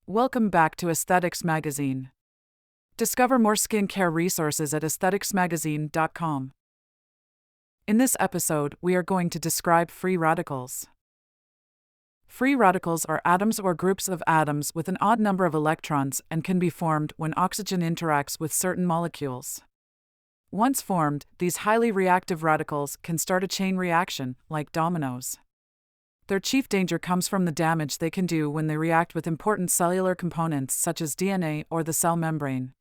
Welcome back to Aesthetics Magazine. Discover more skincare resources at aestheticsmagazine.com. In this episode, we are going to describe free radicals. Free radicals are atoms or groups of atoms with an odd number of electrons and can be formed when oxygen interacts with certain molecules. Once formed, these highly reactive radicals can start a chain reaction, like dominoes. Their chief danger comes from the damage they can do when they react with important cellular components such as DNA or the cell membrane.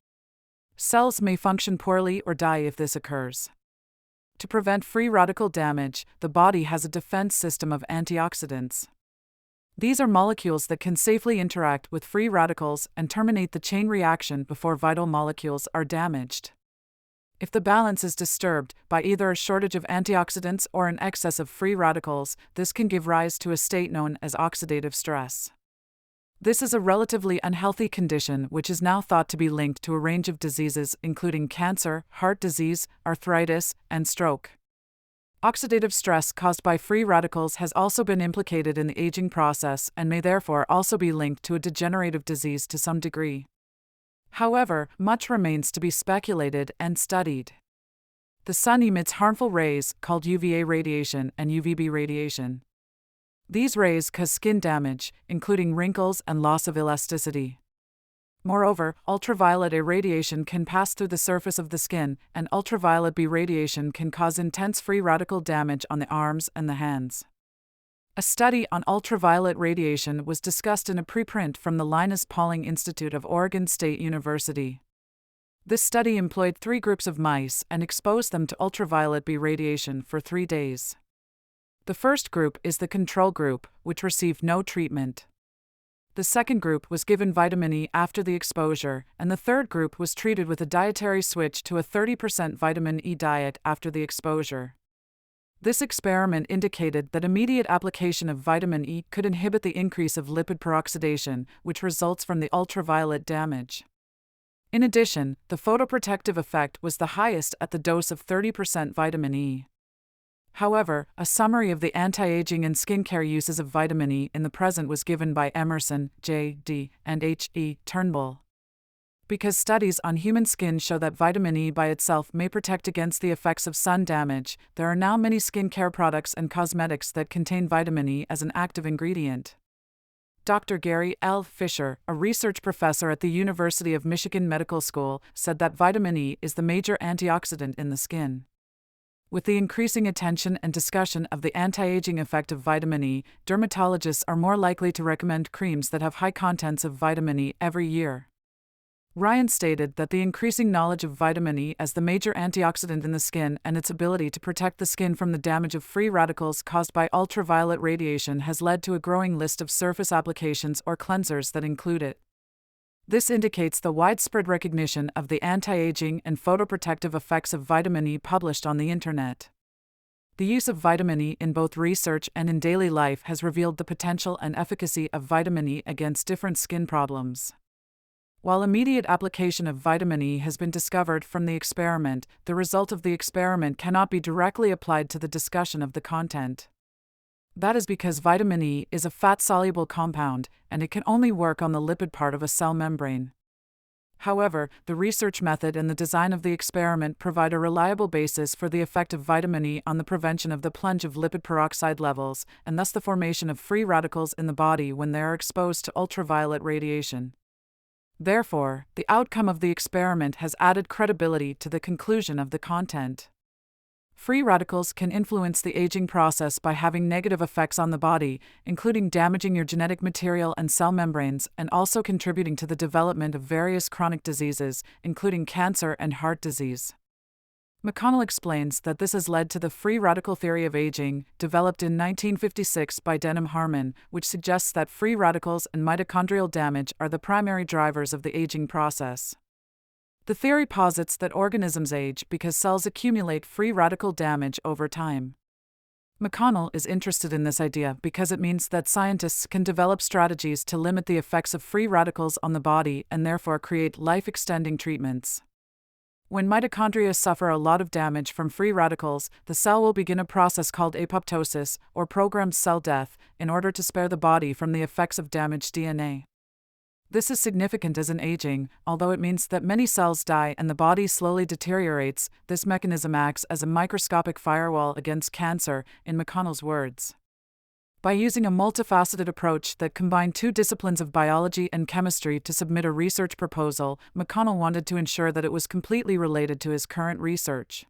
Cells may function poorly or die if this occurs. To prevent free radical damage, the body has a defense system of antioxidants. These are molecules that can safely interact with free radicals and terminate the chain reaction before vital molecules are damaged. If the balance is disturbed by either a shortage of antioxidants or an excess of free radicals, this can give rise to a state known as oxidative stress. This is a relatively unhealthy condition which is now thought to be linked to a range of diseases including cancer, heart disease, arthritis, and stroke. Oxidative stress caused by free radicals has also been implicated in the aging process and may therefore also be linked to a degenerative disease to some degree. However, much remains to be speculated and studied. The sun emits harmful rays called UVA radiation and UVB radiation. These rays cause skin damage, including wrinkles and loss of elasticity. Moreover, ultraviolet A radiation can pass through the surface of the skin, and ultraviolet B radiation can cause intense free radical damage on the arms and the hands. A study on ultraviolet radiation was discussed in a preprint from the Linus Pauling Institute of Oregon State University. This study employed 3 groups of mice and exposed them to ultraviolet B radiation for 3 days. The first group is the control group, which received no treatment. The second group was given vitamin E after the exposure, and the third group was treated with a dietary switch to a 30% vitamin E diet after the exposure. This experiment indicated that immediate application of vitamin E could inhibit the increase of lipid peroxidation, which results from the ultraviolet damage. In addition, the photoprotective effect was the highest at the dose of 30% vitamin E. However, a summary of the anti-aging and skincare uses of vitamin E in the present was given by Emerson, J. D., and H. E. Turnbull. Because studies on human skin show that vitamin E by itself may protect against the effects of sun damage, there are now many skincare products and cosmetics that contain vitamin E as an active ingredient. Dr. Gary L. Fisher, a research professor at the University of Michigan Medical School, said that vitamin E is the major antioxidant in the skin. With the increasing attention and discussion of the anti-aging effect of vitamin E, dermatologists are more likely to recommend creams that have high contents of vitamin E every year. Ryan stated that the increasing knowledge of vitamin E as the major antioxidant in the skin and its ability to protect the skin from the damage of free radicals caused by ultraviolet radiation has led to a growing list of surface applications or cleansers that include it. This indicates the widespread recognition of the anti-aging and photoprotective effects of vitamin E published on the internet. The use of vitamin E in both research and in daily life has revealed the potential and efficacy of vitamin E against different skin problems. While immediate application of vitamin E has been discovered from the experiment, the result of the experiment cannot be directly applied to the discussion of the content. That is because vitamin E is a fat-soluble compound, and it can only work on the lipid part of a cell membrane. However, the research method and the design of the experiment provide a reliable basis for the effect of vitamin E on the prevention of the plunge of lipid peroxide levels, and thus the formation of free radicals in the body when they are exposed to ultraviolet radiation. Therefore, the outcome of the experiment has added credibility to the conclusion of the content. Free radicals can influence the aging process by having negative effects on the body, including damaging your genetic material and cell membranes, and also contributing to the development of various chronic diseases, including cancer and heart disease. McConnell explains that this has led to the free radical theory of aging, developed in 1956 by Denham Harman, which suggests that free radicals and mitochondrial damage are the primary drivers of the aging process. The theory posits that organisms age because cells accumulate free radical damage over time. McConnell is interested in this idea because it means that scientists can develop strategies to limit the effects of free radicals on the body and therefore create life-extending treatments. When mitochondria suffer a lot of damage from free radicals, the cell will begin a process called apoptosis, or programmed cell death, in order to spare the body from the effects of damaged DNA. This is significant as in aging, although it means that many cells die and the body slowly deteriorates. This mechanism acts as a microscopic firewall against cancer, in McConnell's words. By using a multifaceted approach that combined two disciplines of biology and chemistry to submit a research proposal, McConnell wanted to ensure that it was completely related to his current research.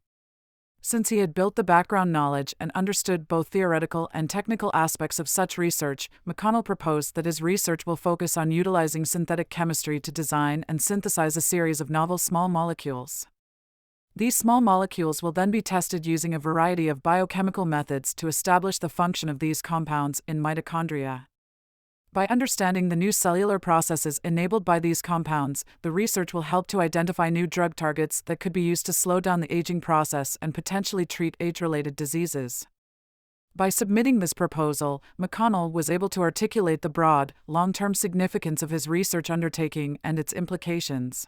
Since he had built the background knowledge and understood both theoretical and technical aspects of such research, McConnell proposed that his research will focus on utilizing synthetic chemistry to design and synthesize a series of novel small molecules. These small molecules will then be tested using a variety of biochemical methods to establish the function of these compounds in mitochondria. By understanding the new cellular processes enabled by these compounds, the research will help to identify new drug targets that could be used to slow down the aging process and potentially treat age-related diseases. By submitting this proposal, McConnell was able to articulate the broad, long-term significance of his research undertaking and its implications.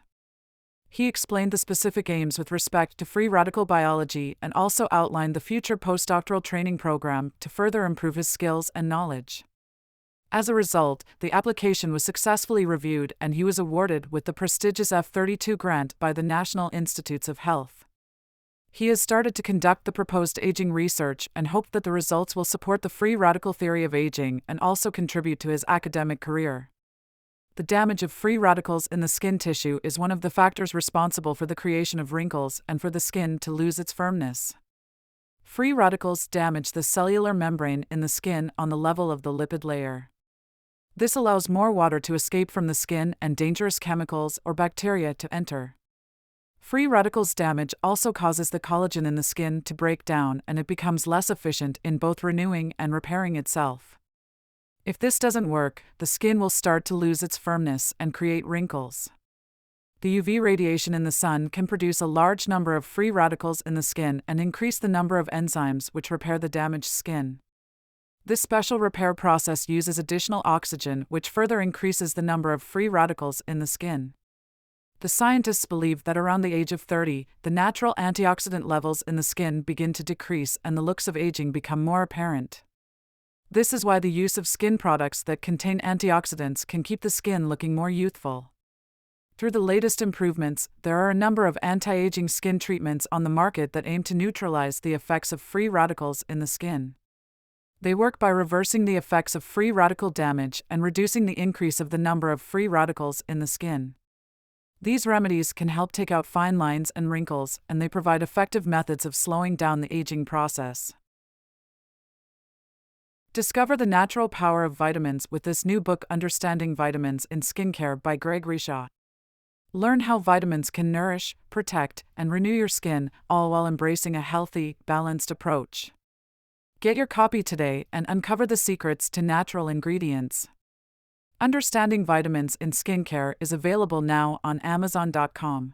He explained the specific aims with respect to free radical biology and also outlined the future postdoctoral training program to further improve his skills and knowledge. As a result, the application was successfully reviewed and he was awarded with the prestigious F-32 grant by the National Institutes of Health. He has started to conduct the proposed aging research and hoped that the results will support the free radical theory of aging and also contribute to his academic career. The damage of free radicals in the skin tissue is one of the factors responsible for the creation of wrinkles and for the skin to lose its firmness. Free radicals damage the cellular membrane in the skin on the level of the lipid layer. This allows more water to escape from the skin and dangerous chemicals or bacteria to enter. Free radicals damage also causes the collagen in the skin to break down and it becomes less efficient in both renewing and repairing itself. If this doesn't work, the skin will start to lose its firmness and create wrinkles. The UV radiation in the sun can produce a large number of free radicals in the skin and increase the number of enzymes which repair the damaged skin. This special repair process uses additional oxygen, which further increases the number of free radicals in the skin. The scientists believe that around the age of 30, the natural antioxidant levels in the skin begin to decrease and the looks of aging become more apparent. This is why the use of skin products that contain antioxidants can keep the skin looking more youthful. Through the latest improvements, there are a number of anti-aging skin treatments on the market that aim to neutralize the effects of free radicals in the skin. They work by reversing the effects of free radical damage and reducing the increase of the number of free radicals in the skin. These remedies can help take out fine lines and wrinkles, and they provide effective methods of slowing down the aging process. Discover the natural power of vitamins with this new book, Understanding Vitamins in Skincare by Greg Rishaw. Learn how vitamins can nourish, protect, and renew your skin, all while embracing a healthy, balanced approach. Get your copy today and uncover the secrets to natural ingredients. Understanding Vitamins in Skincare is available now on Amazon.com.